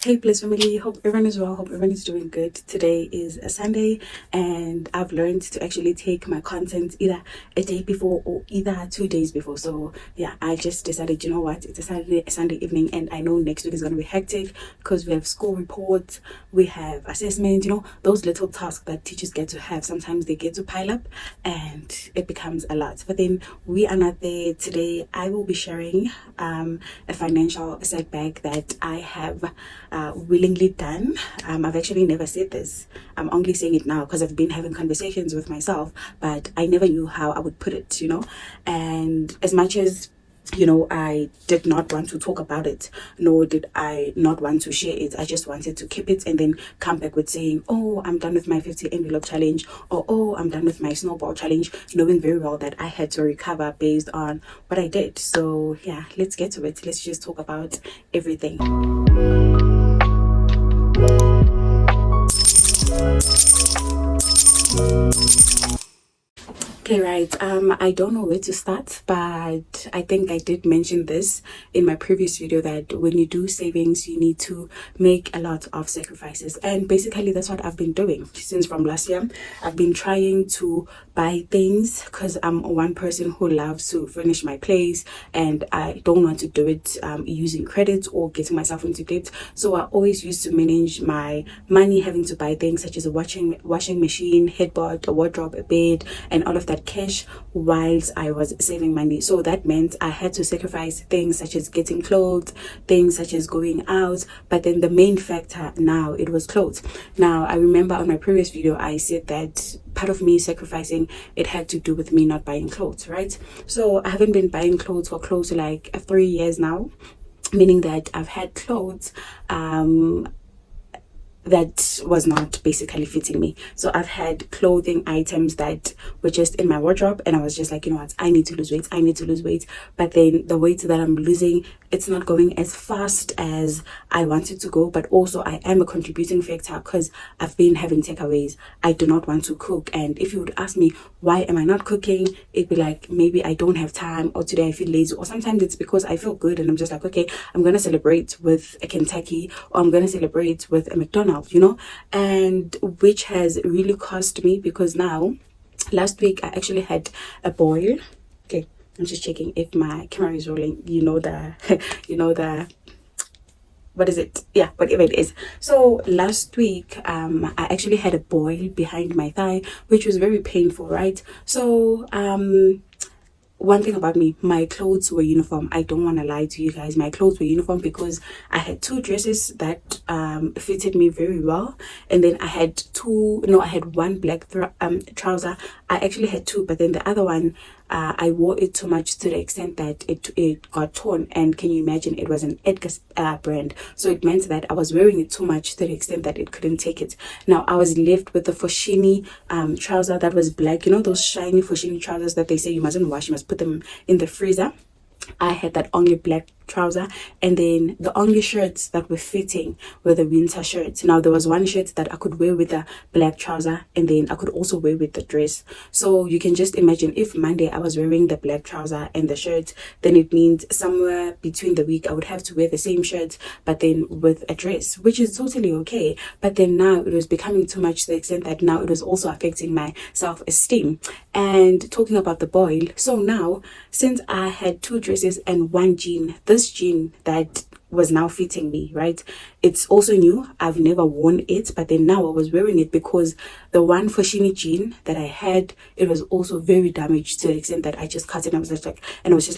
Hey Bliss Family, hope everyone is well, hope everyone is doing good. Today is a Sunday and I've learned to actually take my content either a day before or either 2 days before. So yeah, I just decided, you know what, it's a Sunday evening and I know next week is going to be hectic because we have school reports, we have assessment, those little tasks that teachers get to have. Sometimes they get to pile up and it becomes a lot. But then we are not there today. I will be sharing a financial setback that I have willingly done. I've actually never said this. I'm only saying it now because I've been having conversations with myself, but I never knew how I would put it, and as much as I did not want to talk about it, nor did I not want to share it. I just wanted to keep it and then come back with saying, oh, I'm done with my 50 envelope challenge, or oh, I'm done with my snowball challenge, knowing very well that I had to recover based on what I did. So yeah, let's get to it. Let's just talk about everything. Okay, right. I don't know where to start, but I think I did mention this in my previous video that when you do savings, you need to make a lot of sacrifices. And basically, that's what I've been doing since from last year. I've been trying to buy things because I'm one person who loves to furnish my place and I don't want to do it using credit or getting myself into debt. So I always used to manage my money having to buy things such as a washing machine, headboard, a wardrobe, a bed, and all of that cash whilst I was saving money. So that meant I had to sacrifice things such as getting clothes, things such as going out, but then the main factor now, it was clothes. Now I remember on my previous video I said that part of me sacrificing, it had to do with me not buying clothes, right? So I haven't been buying clothes for close to like 3 years now, meaning that I've had clothes that was not basically fitting me. So I've had clothing items that were just in my wardrobe and I was just like, you know what, I need to lose weight. But then the weight that I'm losing, it's not going as fast as I wanted to go. But also I am a contributing factor because I've been having takeaways. I do not want to cook, and if you would ask me why am I not cooking, it'd be like maybe I don't have time, or today I feel lazy, or sometimes it's because I feel good and I'm just like, okay, I'm gonna celebrate with a Kentucky or I'm gonna celebrate with a McDonald's, and which has really cost me because now last week I actually had a boil. Okay, I'm just checking if my camera is rolling. The what is it? Yeah, whatever it is. So last week I actually had a boil behind my thigh, which was very painful, right? So one thing about me, my clothes were uniform. I don't want to lie to you guys. My clothes were uniform because I had two dresses that fitted me very well, and then I had one black trouser. I actually had two, but then the other one, I wore it too much to the extent that it got torn. And can you imagine, it was an Edgar's brand, so it meant that I was wearing it too much to the extent that it couldn't take it. Now I was left with the Foschini trouser that was black, those shiny Foschini trousers that they say you mustn't wash, you must put them in the freezer. I had that only black trouser, and then the only shirts that were fitting were the winter shirts. Now there was one shirt that I could wear with a black trouser, and then I could also wear with the dress. So you can just imagine, if Monday I was wearing the black trouser and the shirt, then it means somewhere between the week I would have to wear the same shirt but then with a dress, which is totally okay. But then now it was becoming too much to the extent that now it was also affecting my self-esteem. And talking about the boil, so now since I had two dresses and one jean, this jean that was now fitting me, right, it's also new. I've never worn it, but then now I was wearing it because the one Foschini jean that I had, it was also very damaged to the extent that I just cut it. I was just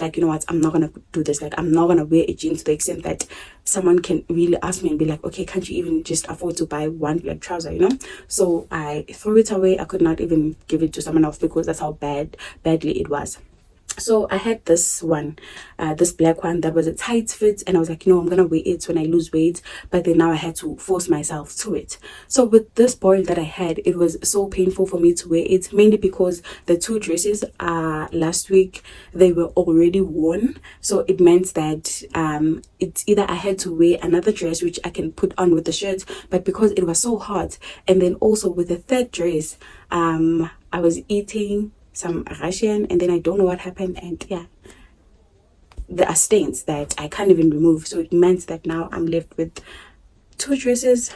like, you know what, I'm not gonna do this. Like, I'm not gonna wear a jean to the extent that someone can really ask me and be like, okay, can't you even just afford to buy one black trouser, So I threw it away. I could not even give it to someone else because that's how badly it was. So I had this one, this black one that was a tight fit, and I was like, I'm gonna wear it when I lose weight. But then now I had to force myself to it. So with this boil that I had, it was so painful for me to wear it, mainly because the two dresses last week, they were already worn. So it meant that it's either I had to wear another dress which I can put on with the shirt, but because it was so hot, and then also with the third dress, I was eating some Russian, and then I don't know what happened, and yeah, there are stains that I can't even remove. So it meant that now I'm left with two dresses,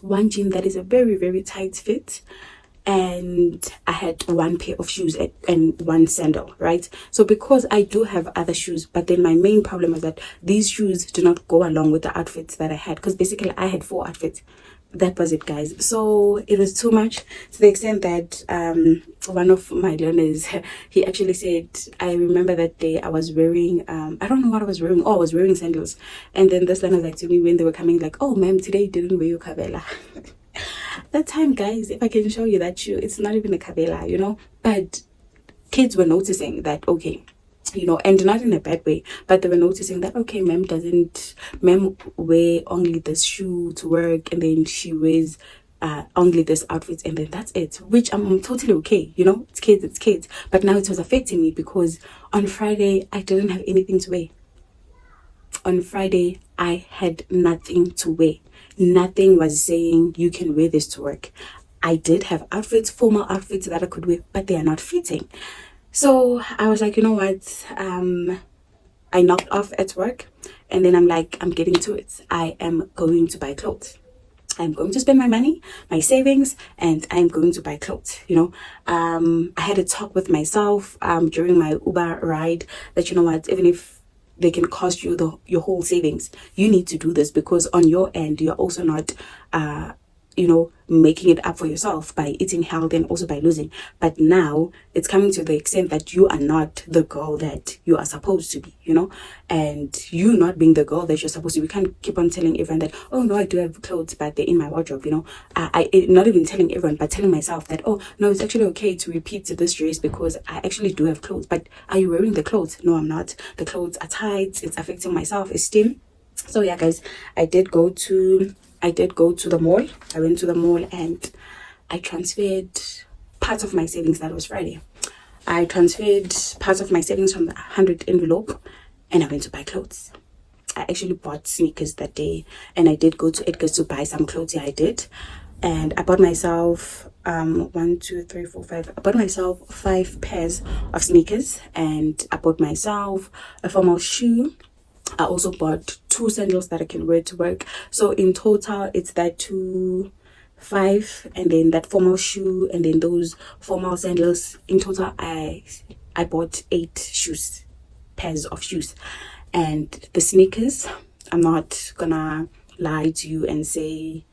one jean that is a very, very tight fit, and I had one pair of shoes and one sandal, right? So because I do have other shoes, but then my main problem is that these shoes do not go along with the outfits that I had, because basically I had 4 outfits. That was it, guys. So it was too much, to the extent that one of my learners, he actually said, I remember that day I was wearing I don't know what I was wearing. Oh, I was wearing sandals. And then this learner was like to me when they were coming, like, oh ma'am, today you didn't wear your kavela. That time, guys, if I can show you that shoe, it's not even a kavela, you know. But kids were noticing that, okay, you know, and not in a bad way, but they were noticing that, okay, ma'am wear only this shoe to work, and then she wears only this outfit, and then that's it, which I'm totally okay, you know. It's kids. But now it was affecting me, because on Friday I didn't have anything to wear. On Friday I had nothing to wear. Nothing was saying you can wear this to work. I did have outfits, formal outfits that I could wear, but they are not fitting. So I was like, you know what, I knocked off at work, and then I'm like, I'm getting to it. I am going to buy clothes. I'm going to spend my money, my savings, and I'm going to buy clothes, you know. I had a talk with myself during my Uber ride that, you know what, even if they can cost you your whole savings, you need to do this, because on your end you're also not you know, making it up for yourself by eating healthy and also by losing. But now it's coming to the extent that you are not the girl that you are supposed to be, you know, and you not being the girl that you're supposed to be. We can't keep on telling everyone that, oh no, I do have clothes, but they're in my wardrobe, you know. I not even telling everyone, but telling myself that, oh no, it's actually okay to repeat this dress because I actually do have clothes. But are you wearing the clothes? No, I'm not. The clothes are tight. It's affecting my self-esteem. So yeah, guys, I did go to the mall. I went to the mall and I transferred part of my savings. That was Friday. I transferred part of my savings from the 100 envelope, and I went to buy clothes. I actually bought sneakers that day, and I did go to Edgar's to buy some clothes. Yeah, I did. And I bought myself 1, 2, 3, 4, 5. I bought myself 5 pairs of sneakers, and I bought myself a formal shoe. I also bought 2 sandals that I can wear to work. So in total, it's that 2, 5, and then that formal shoe, and then those formal sandals. In total, I bought 8 pairs of shoes. And the sneakers, I'm not gonna lie to you and say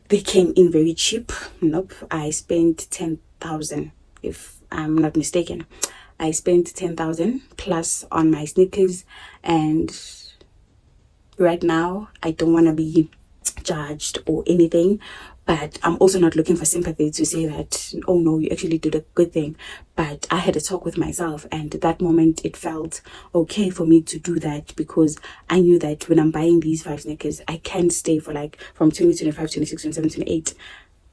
they came in very cheap. Nope, I spent 10,000, if I'm not mistaken. I spent 10,000 plus on my sneakers, and right now I don't want to be judged or anything, but I'm also not looking for sympathy to say that, oh no, you actually did a good thing. But I had a talk with myself, and at that moment it felt okay for me to do that, because I knew that when I'm buying these 5 sneakers, I can stay for like from 2025, 26, 27, 28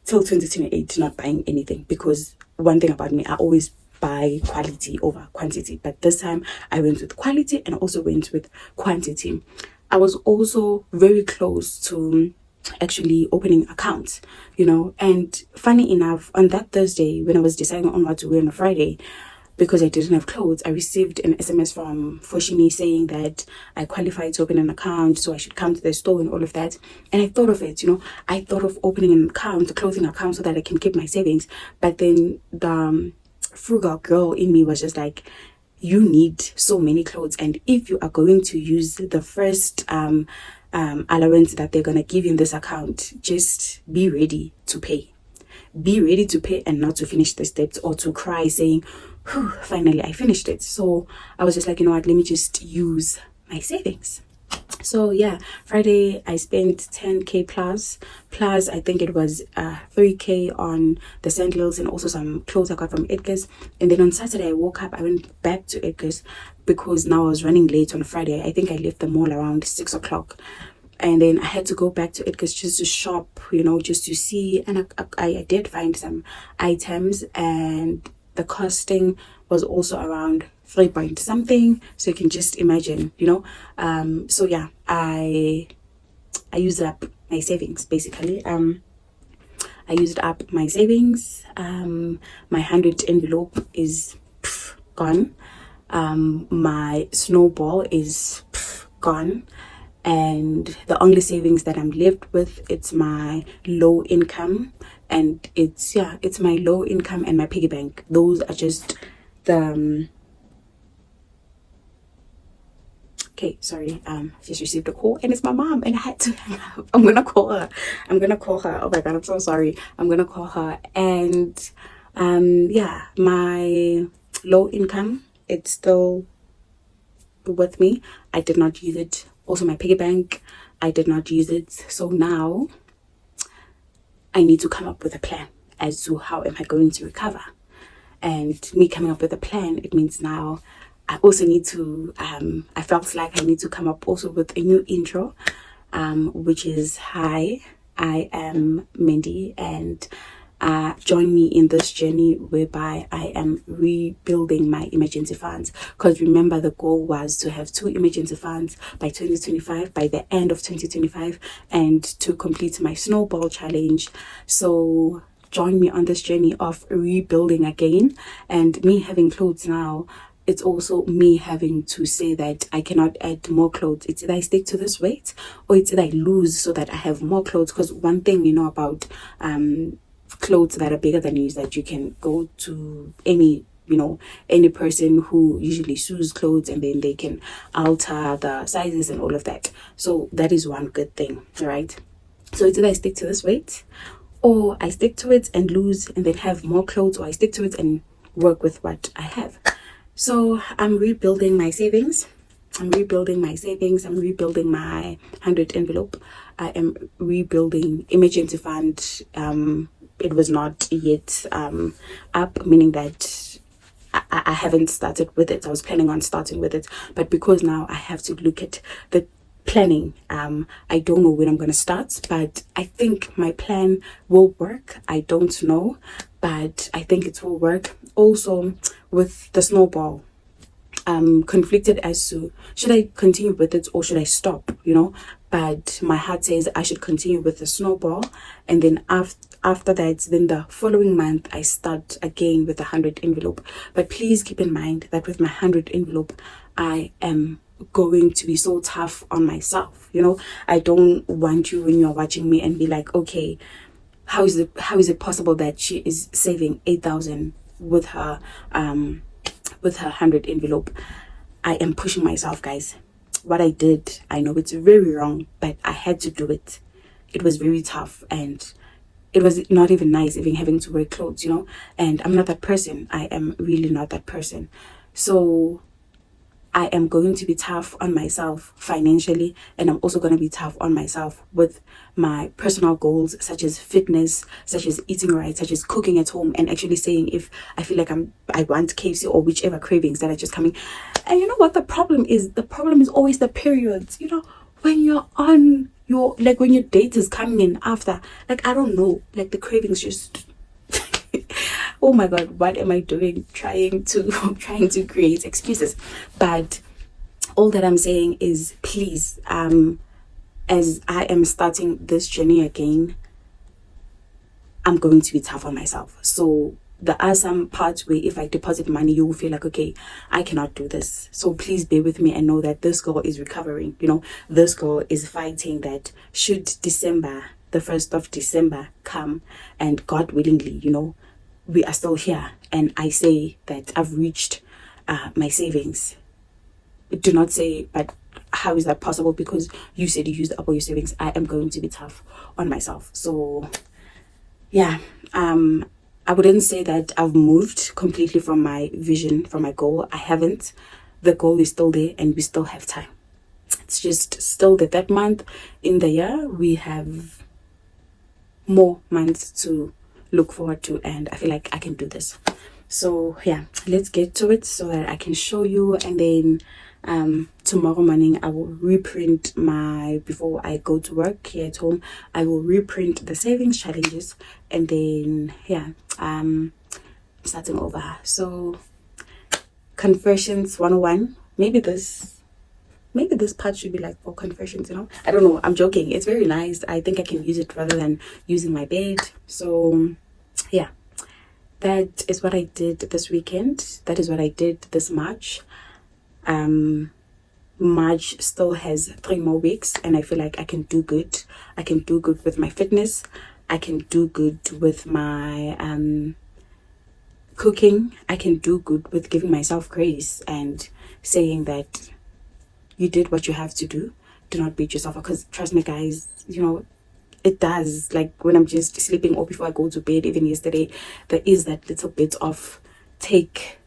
till 2028 not buying anything, because one thing about me, I always buy quality over quantity. But this time I went with quality and also went with quantity. I was also very close to actually opening accounts, you know. And funny enough, on that Thursday when I was deciding on what to wear on a Friday, because I didn't have clothes, I received an SMS from Foshini saying that I qualified to open an account, so I should come to the store and all of that. And I thought of it, you know, I thought of opening an account, a clothing account, so that I can keep my savings. But then the frugal girl in me was just like, you need so many clothes, and if you are going to use the first allowance that they're gonna give in this account, just be ready to pay. Be ready to pay and not to finish the steps or to cry saying, whew, finally I finished it. So I was just like, you know what, let me just use my savings. So yeah, Friday I spent 10k plus I think it was 3k on the sandals and also some clothes I got from Edgar's. And then on Saturday I woke up, I went back to Edgar's because now I was running late on Friday. I think I left the mall around 6 o'clock, and then I had to go back to Edgar's just to shop, you know, just to see. And I did find some items, and the costing was also around 3 point something, so you can just imagine, you know. So yeah, I used up my savings basically. I used up my savings. My 100 envelope is gone. My snowball is gone, and the only savings that I'm left with, it's my low income, and it's my low income and my piggy bank. Those are just the okay, sorry, I just received a call and it's my mom and I had to hang up. I'm gonna call her. Oh my god, I'm so sorry. I'm gonna call her. And yeah, my low income, it's still with me. I did not use it. Also my piggy bank, I did not use it. So now I need to come up with a plan as to how am I going to recover. And me coming up with a plan, it means now I also need to I felt like I need to come up also with a new intro, which is hi, I am Mindy, and join me in this journey whereby I am rebuilding my emergency funds. Because remember, the goal was to have 2 emergency funds by 2025, by the end of 2025, and to complete my snowball challenge. So join me on this journey of rebuilding again. And me having clothes now, it's also me having to say that I cannot add more clothes. It's either I stick to this weight or it's either I lose so that I have more clothes. Because one thing we know about clothes that are bigger than you is that you can go to any any person who usually sews clothes, and then they can alter the sizes and all of that. So that is one good thing, right? So it's either I stick to this weight or I stick to it and lose and then have more clothes, or I stick to it and work with what I have. So I'm rebuilding my savings. I'm rebuilding my 100 envelope. I am rebuilding emergency fund. It was not yet up, meaning that I haven't started with it. I was planning on starting with it, but because now I have to look at the planning, I don't know when I'm going to start, but I think my plan will work. I don't know, but I think it will work. Also with the snowball, conflicted as to should I continue with it or should I stop, but my heart says I should continue with the snowball, and then after that, then the following month I start again with 100 envelope. But please keep in mind that with my 100 envelope, I am going to be so tough on myself. I don't want you when you're watching me and be like, okay, how is it possible that she is saving 8,000 with her 100 envelope? I am pushing myself, guys. What I did, I know it's very wrong, but I had to do it. It was very tough, and it was not even nice even having to wear clothes, and I'm not that person. I am really not that person. So I am going to be tough on myself financially, and I'm also going to be tough on myself with my personal goals, such as fitness, such as eating right, such as cooking at home, and actually saying if I feel like I want KFC or whichever cravings that are just coming. And you know what the problem is? The problem is always the periods. When you're on your, like, when your date is coming in after, like, I don't know, like the cravings just oh my god, what am I doing trying to create excuses? But all that I'm saying is, please, as I am starting this journey again, I'm going to be tough on myself. So there are some parts where if I deposit money, you will feel like, okay, I cannot do this. So please bear with me and know that this girl is recovering. This girl is fighting that should the 1st of December come, and God willingly, we are still here, and I say that I've reached my savings. Do not say, but how is that possible? Because you said you used up all your savings. I am going to be tough on myself. So yeah, I wouldn't say that I've moved completely from my vision, from my goal. I haven't. The goal is still there, and we still have time. It's just still that month in the year, we have more months to look forward to, and I feel like I can do this. So yeah, let's get to it so that I can show you, and then tomorrow morning I will reprint before I go to work here at home, I will reprint the savings challenges, and then yeah, starting over. So conversions 101, maybe this part should be like for conversions, I don't know, I'm joking. It's very nice. I think I can use it rather than using my bed. So yeah, that is what I did this weekend. That is what I did this March. March still has 3 more weeks, and I feel like I can do good. I can do good with my fitness. I can do good with my cooking. I can do good with giving myself grace and saying that you did what you have to do. Do not beat yourself up, because trust me guys, it does. Like when I'm just sleeping or before I go to bed, even yesterday, there is that little bit of take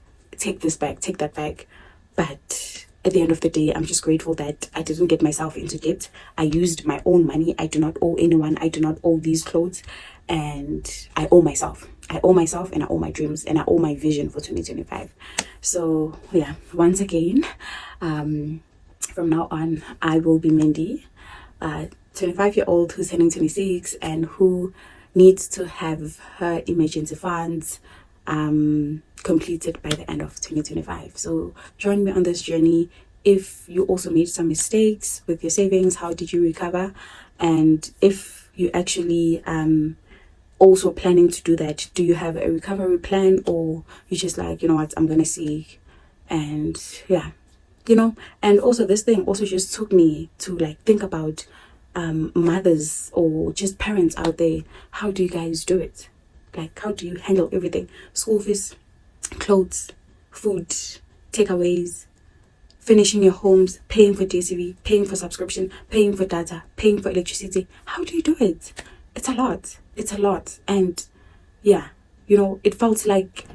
this back, take that back. But at the end of the day, I'm just grateful that I didn't get myself into debt. I used my own money. I do not owe anyone. I do not owe these clothes, and I owe myself. I owe myself, and I owe my dreams, and I owe my vision for 2025. So yeah, once again, from now on, I will be Mindy, 25-year-old who's turning 26 and who needs to have her emergency funds completed by the end of 2025. So join me on this journey. If you also made some mistakes with your savings, how did you recover? And if you actually also planning to do that, do you have a recovery plan, or you just like, you know what, I'm gonna see? And yeah, and also this thing also just took me to like think about mothers or just parents out there. How do you guys do it? Like, how do you handle everything? School fees, clothes, food, takeaways, finishing your homes, paying for DSTV, paying for subscription, paying for data, paying for electricity. How do you do it? It's a lot. It's a lot. And yeah, it felt like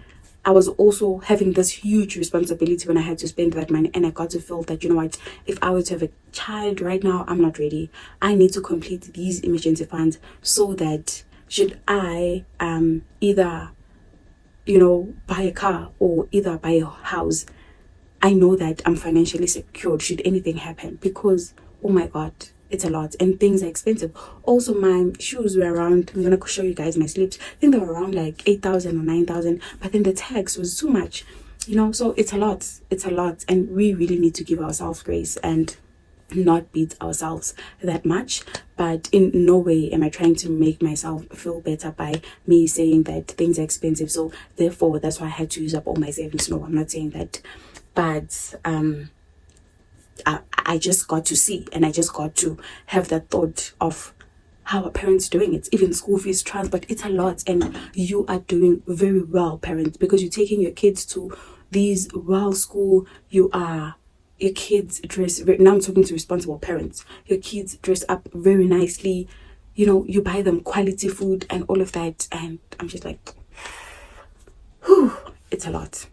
I was also having this huge responsibility when I had to spend that money, and I got to feel that, what, if I were to have a child right now, I'm not ready. I need to complete these emergency funds so that should I either, buy a car or either buy a house, I know that I'm financially secured should anything happen, because, oh my God, it's a lot and things are expensive. Also, my shoes were around, I'm gonna show you guys my slips, I think they were around like 8,000 or 9,000, but then the tax was too much, so it's a lot, and we really need to give ourselves grace and not beat ourselves that much. But in no way am I trying to make myself feel better by me saying that things are expensive, so therefore that's why I had to use up all my savings. No, I'm not saying that. But I just got to see, and I just got to have that thought of how are parents doing it. Even school fees, transport, it's a lot, and you are doing very well, parents, because you're taking your kids to these well school. Your kids dress now I'm talking to responsible parents. Your kids dress up very nicely, you buy them quality food and all of that, and I'm just like, whew, it's a lot.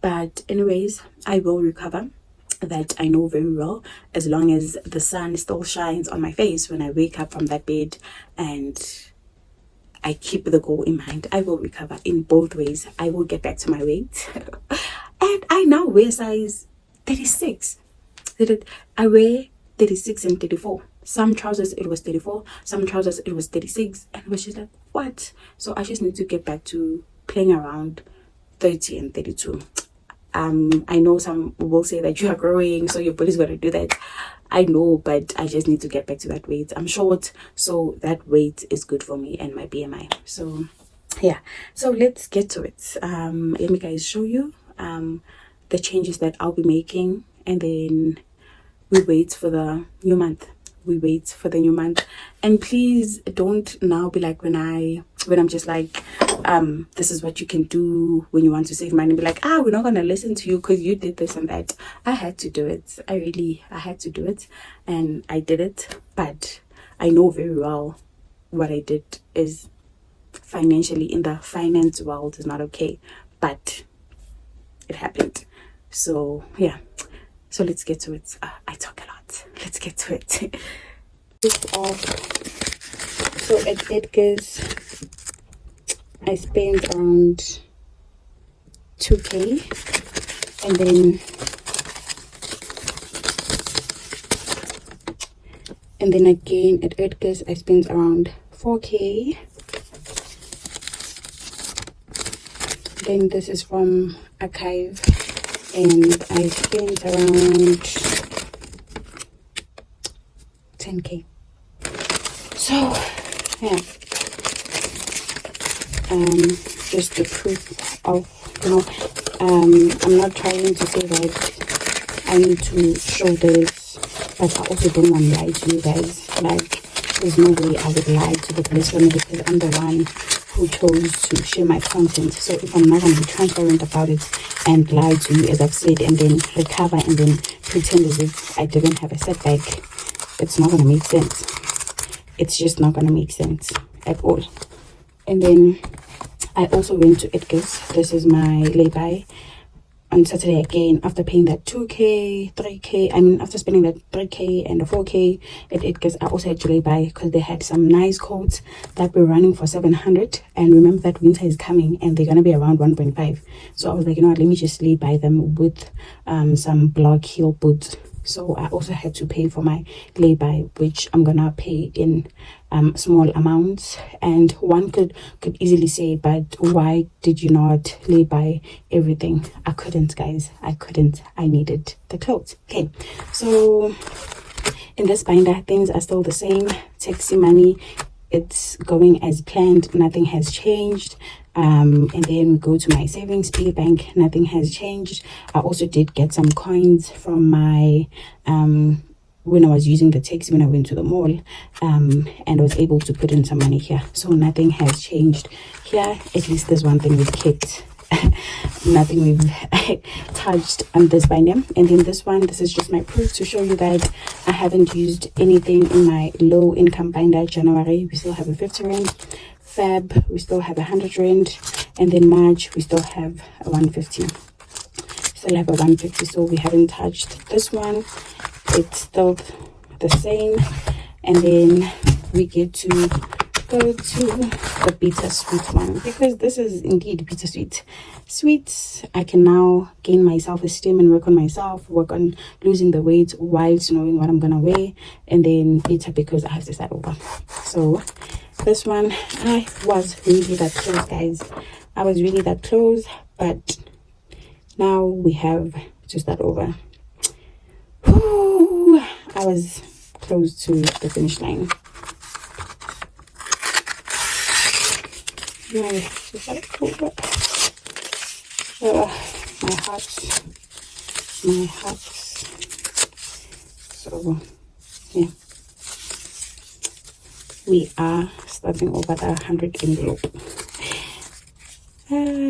But anyways, I will recover. That I know very well, as long as the sun still shines on my face when I wake up from that bed, and I keep the goal in mind, I will recover in both ways. I will get back to my weight and I now wear size 36. I wear 36 and 34. Some trousers it was 34, some trousers it was 36, and it was just like, what? So I just need to get back to playing around 30 and 32. I know some will say that you are growing, so your body's going to do that. I know, but I just need to get back to that weight. I'm short, so that weight is good for me and my BMI. So yeah, so let's get to it. Let me guys show you the changes that I'll be making, and then we wait for the new month. And please don't now be like when I'm just like, this is what you can do when you want to save money, be like, we're not gonna listen to you because you did this and that. I had to do it. I had to do it, and I did it. But I know very well what I did is financially, in the finance world, is not okay, but it happened. So yeah, so let's get to it. I talk a lot. Let's get to it. So at Edgar's, I spent around 2k, and then again at Edgar's I spent around 4k. Then this is from Archive, and I spent around 10k. So yeah, just the proof of, I'm not trying to say that I need to show this, but I also don't want to lie to you guys. Like, there's no way I would lie to the Bliss Family because I'm the one who chose to share my content. So if I'm not going to be transparent about it and lie to you, as I've said, and then recover and then pretend as if I didn't have a setback, it's not going to make sense. It's just not going to make sense at all. And then I also went to Edgar's. This is my lay-by on Saturday again, after paying that 2k 3k, I mean after spending that 3k and the 4k at Edgar's. I also had to lay by because they had some nice coats that were running for 700, and remember that winter is coming and they're gonna be around 1.5. So I was like, you know what, let me just lay by them with some block heel boots. So I also had to pay for my lay-by, which I'm gonna pay in small amounts. And one could easily say, but why did you not lay-by everything? I couldn't, guys. I couldn't. I needed the clothes. Okay, so in this binder, things are still the same. Taxi money, it's going as planned. Nothing has changed. And then we go to my savings piggy bank. Nothing has changed. I also did get some coins from my when I was using the taxi when I went to the mall, and I was able to put in some money here. So nothing has changed here. At least there's one thing we've kept. Nothing we've touched on this binder. And then this one, this is just my proof to show you that I haven't used anything in my low income binder. January, we still have a 50 rand. Feb, we still have 100 rand, and then March we still have a 150. Still have a 150, so we haven't touched this one. It's still the same. And then we get to go to the bittersweet one, because this is indeed bittersweet. Sweet, I can now gain my self-esteem and work on myself, work on losing the weight whilst knowing what I'm gonna wear. And then bitter because I have to start over. So this one, I was really that close, guys. I was really that close, but now we have to start over. Whew, I was close to the finish line. Now we have to start over. My heart. So, yeah. We are starting over the 100 envelope.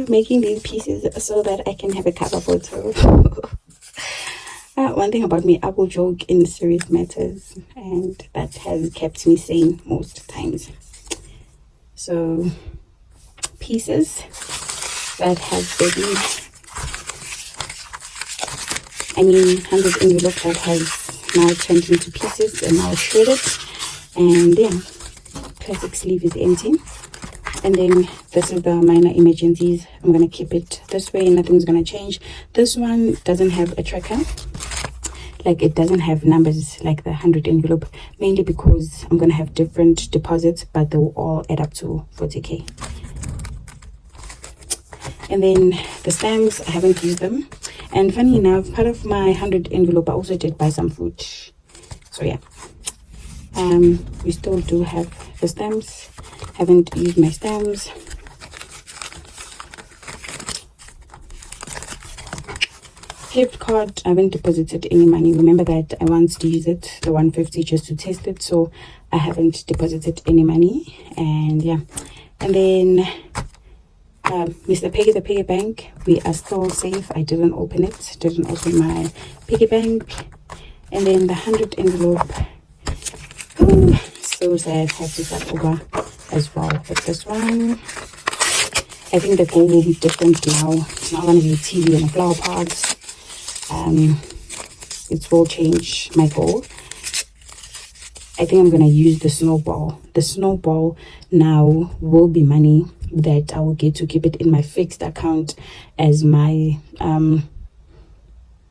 Making these pieces so that I can have a cover photo. One thing about me, I will joke in serious matters, and that has kept me sane most times. So, pieces that have been, 100 envelope that has now turned into pieces and now shredded. And yeah, plastic sleeve is empty. And then this is the minor emergencies. I'm gonna keep it this way, nothing's gonna change. This one doesn't have a tracker, like it doesn't have numbers like the 100 envelope, mainly because I'm gonna have different deposits, but they will all add up to 40k. And then the stamps, I haven't used them. And funny enough, part of my 100 envelope I also did buy some food. So yeah, we still do have the stamps. Haven't used my stamps. Gift card, I haven't deposited any money. Remember that I want to use it, the 150, just to test it, so I haven't deposited any money. And yeah, and then Mr. Piggy, the piggy bank, we are still safe. I didn't open it, didn't open my piggy bank. And then the 100 envelope, ooh, so sad, have to start over as well with this one. I think the goal will be different now. It's not going to be TV and a flower pot. It will change my goal. I think I'm going to use the snowball. The snowball now will be money that I will get to keep it in my fixed account as my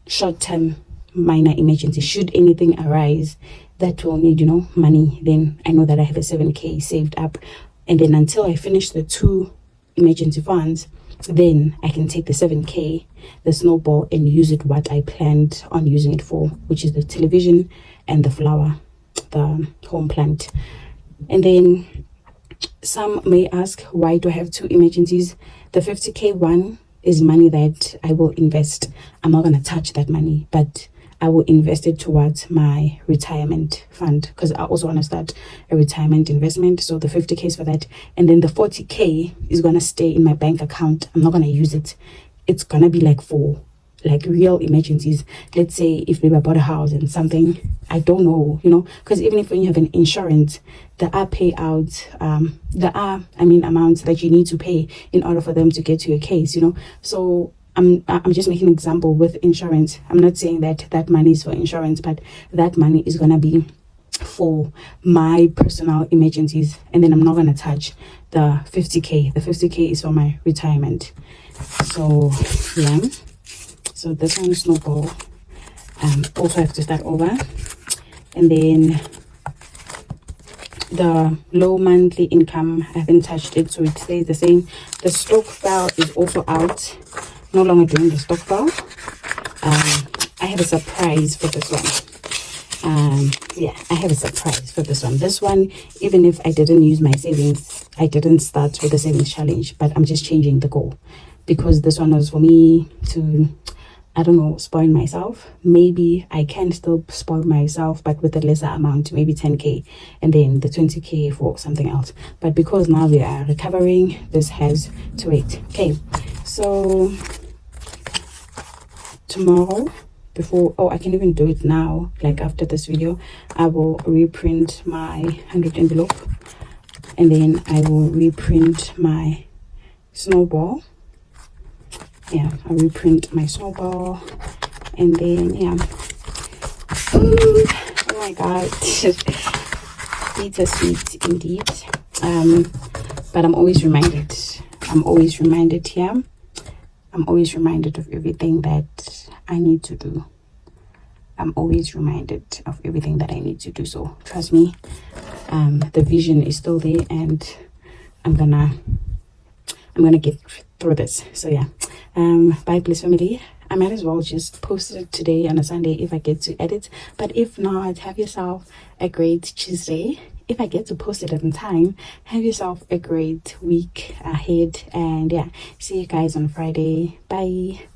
short-term minor emergency. Should anything arise that will need, money, then I know that I have a 7k saved up. And then until I finish the 2 emergency funds, then I can take the 7k, the snowball, and use it what I planned on using it for, which is the television and the flower, the home plant. And then some may ask, why do I have 2 emergencies? The 50k one is money that I will invest. I'm not going to touch that money, but I will invest it towards my retirement fund, because I also want to start a retirement investment. So the 50k is for that, and then the 40k is gonna stay in my bank account. I'm not gonna use it. It's gonna be like for like real emergencies. Let's say if maybe I bought a house and something, I don't know, because even if when you have an insurance, there are payouts, amounts that you need to pay in order for them to get to your case, so I'm just making an example with insurance. I'm not saying that money is for insurance, but that money is gonna be for my personal emergencies, and then I'm not gonna touch the 50k. The 50k is for my retirement. So yeah, so this one is snowball. Also have to start over, and then the low monthly income, I haven't touched it, so it stays the same. The stock file is also out, no longer doing the stock file. I have a surprise for this one. I have a surprise for this one. This one, even if I didn't use my savings, I didn't start with the savings challenge, but I'm just changing the goal, because this one was for me to, I don't know, spoil myself. Maybe I can still spoil myself, but with a lesser amount, maybe 10k, and then the 20k for something else. But because now we are recovering, this has to wait. Okay, so tomorrow, I can even do it now, like after this video, I will reprint my 100 envelope, and then I will reprint my snowball. I'll reprint my snowball, and then oh my god, bittersweet indeed. But I'm always reminded here, I'm always reminded of everything that I need to do. So trust me, the vision is still there, and I'm gonna get through this. So bye Bliss family. I might as well just post it today on a Sunday if I get to edit, but if not, have yourself a great Tuesday. If I get to post it in time, have yourself a great week ahead, and see you guys on Friday. Bye.